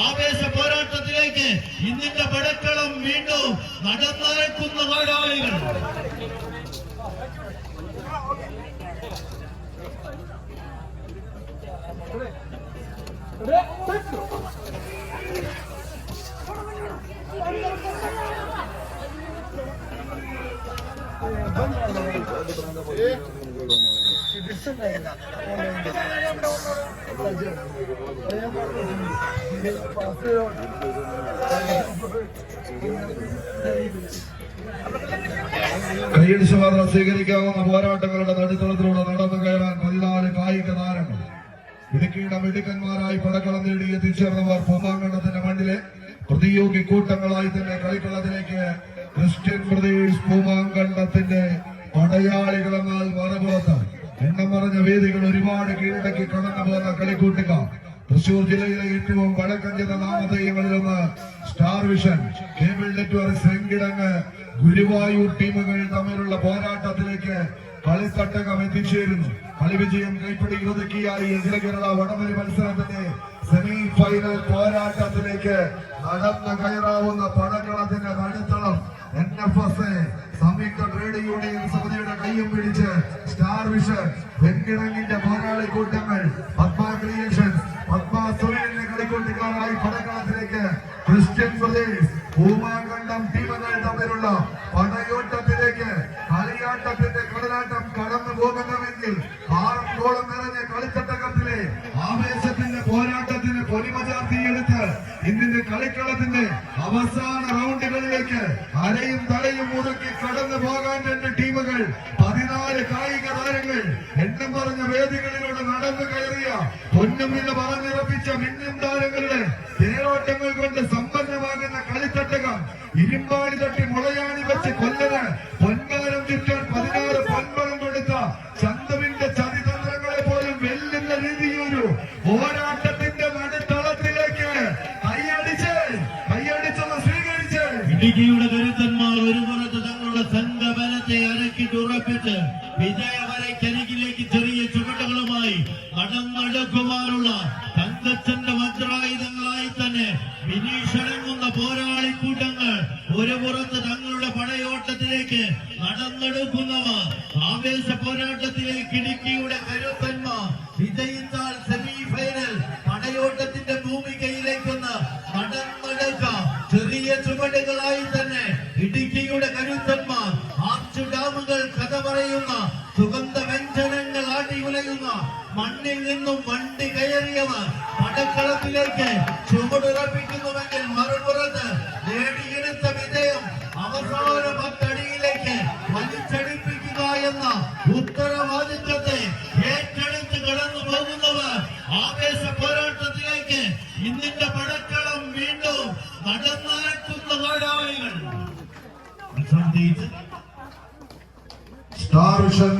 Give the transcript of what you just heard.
ആവേശ പോരാട്ടത്തിലേക്ക് ഇന്നിന്റെ പടക്കളം വീണ്ടും നടന്നേക്കുന്ന നാടാളികൾ. കൈയടിച്ചു മാത്രം സ്വീകരിക്കാവുന്ന പോരാട്ടങ്ങളുടെ നടുത്തളത്തിലൂടെ നടന്നു കയറാൻ 14 കായിക താരങ്ങൾ ഇടുക്കിയുടെ മിടുക്കന്മാരായി പടക്കളം നേടി എത്തിച്ചേർന്നവർ പൂമാങ്കണ്ടത്തിന്റെ മണ്ണിലെ പ്രതിയോഗി കൂട്ടങ്ങളായി തന്നെ കളിക്കളത്തിലേക്ക് ക്രിസ്ത്യൻ ബ്രദേഴ്സ് പൂമാങ്കണ്ടത്തിന്റെ പടയാളികളെന്നാൽ മറുപുറത്ത് എണ്ണം പറഞ്ഞ വേദികൾ ഒരുപാട് കീഴടക്കി കടന്നു പോകുന്ന കളിക്കൂട്ടുകാർ. തൃശൂർ ജില്ലയിലെ ഏറ്റവും വടക്കൻ ചെന്ന നാമധേയങ്ങളിലൊന്ന് സ്റ്റാർ വിഷൻ, കേബിൾ നെറ്റ്വർക്ക്, സെങ്കിടങ്ങ്, ഗുരുവായൂർ ടീമുകൾ തമ്മിലുള്ള പോരാട്ടത്തിലേക്ക് കളിത്തട്ടകം എത്തിച്ചേരുന്നു. കളിവിജയം കൈപ്പിടി ഒതുക്കിയായി അഖില കേരള വടംവലി മത്സരത്തിന്റെ സെമി ഫൈനൽ പോരാട്ടത്തിലേക്ക് നടന്നു കയറാവുന്ന പടക്കളത്തിന്റെ നടുത്തളം NFS സംയുക്ത ട്രേഡ് യൂണിയൻ സമിതിയുടെ കയ്യും പിടിച്ച് സ്റ്റാർ വിഷൻ, വെങ്കിടങ്ങിന്റെ പോരാളി കൂട്ടങ്ങൾ, പത്മ ക്രിയേഷൻസ്, പത്മ സുരേലിന്റെ കളിക്കൂട്ടുകാരായി പടക്കളത്തിലേക്ക് ക്രിസ്ത്യൻ ബ്രദേഴ്സ് പൂമാങ്കണ്ടം ടീമുകൾ തമ്മിലുള്ള പടയോട്ടത്തിലേക്ക് കളിയാട്ടത്തിന്റെ കടലാട്ടം കടന്നു പോകുന്നുവെങ്കിൽ ആറോളം നിറഞ്ഞ കളിത്തട്ടകത്തിലെ ആവേശത്തിന്റെ പോരാട്ടത്തിന് പൊലിമ ചാർത്തിയെടുത്ത് ഇന്നിന്റെ കളിക്കളത്തിന്റെ അവസാന റൗണ്ടുകളിലേക്ക് അരയും തലയും മുറുക്കി കടന്നു പോകാൻ രണ്ട് ടീമുകൾ 14 കായിക താരങ്ങൾ എണ്ണം പറഞ്ഞ വേദികളിലൂടെ നടന്നു കയറിയ പൊന്നും എന്ന് പറഞ്ഞുറപ്പിച്ച മിന്നും താരങ്ങളുടെ തേരോട്ടങ്ങൾ കൊണ്ട് സമ്പന്നമാകുന്ന കളിത്തട്ടകം ഇരുമ്പാടി തട്ടി മുളയാണി വെച്ച് കൊല്ലന് പൊൻകാലം ചുറ്റാൻ 16 പൊൻപണം കൊടുത്ത ചന്തുവിന്റെ ചതിതന്ത്രങ്ങളെ പോലും വെല്ലുന്ന രീതിയൊരു പോരാട്ടത്തിന്റെ നടുത്തളത്തിലേക്ക് കൈയടിച്ചൊന്ന് സ്വീകരിച്ച് ഇടുക്കിയുടെ കരുത്തന്മാർ ഒരു പുറത്ത് തങ്ങളുടെ സംഘബലത്തെ അരക്കിട്ടുറപ്പിച്ച് വിജയവരക്കരികിലേക്ക് ചെറിയ ചുവടുകളുമായി നടന്നെടുക്കുവാനുള്ള തങ്കച്ചന്റെ വജ്രായുധങ്ങളായി തന്നെ വിനീഷടങ്ങുന്ന പോരാളിക്കൂട്ടങ്ങൾ ഒരു പുറത്ത് തങ്ങളുടെ പടയോട്ടത്തിലേക്ക് നടന്നെടുക്കുന്നവർ ആവേശ പോരാട്ടത്തിലേക്ക് ഇടുക്കിയുടെ കരുത്തന്മാർ വിജയിച്ചാൽ സെമി ഫൈനൽ പടയോട്ടത്തിന്റെ ഭൂമികയിലേക്കൊന്ന് നടന്നെടുക്കാം. ചെറിയ ചുവടുകളായി തന്നെ ഇടുക്കിയുടെ കരുത്തന്മാർ ആർച്ച് ഡാമുകൾ കഥ പറയുന്ന സുഗന്ധ വ്യഞ്ജനങ്ങൾ ആട്ടി ഉലയുന്ന മണ്ണിൽ നിന്നും വണ്ടി കയറിയവർ പടക്കളത്തിലേക്ക് ചുവടുറപ്പിക്കുന്നുവെങ്കിൽ മറുപുറത്ത് നേടിയെടുത്ത വിജയം അവസാന 10 അടിയിലേക്ക് വലിച്ചടിപ്പിക്കുക എന്ന ഉത്തരവാദിത്വത്തെ ഏറ്റെടുത്ത് കടന്നു പോകുന്നവർ ആവേശ പോരാട്ടത്തിലേക്ക് ഇന്നിന്റെ പടക്കളം വീണ്ടും നടന്നേക്കുന്ന നാടാളികൾ. Star vision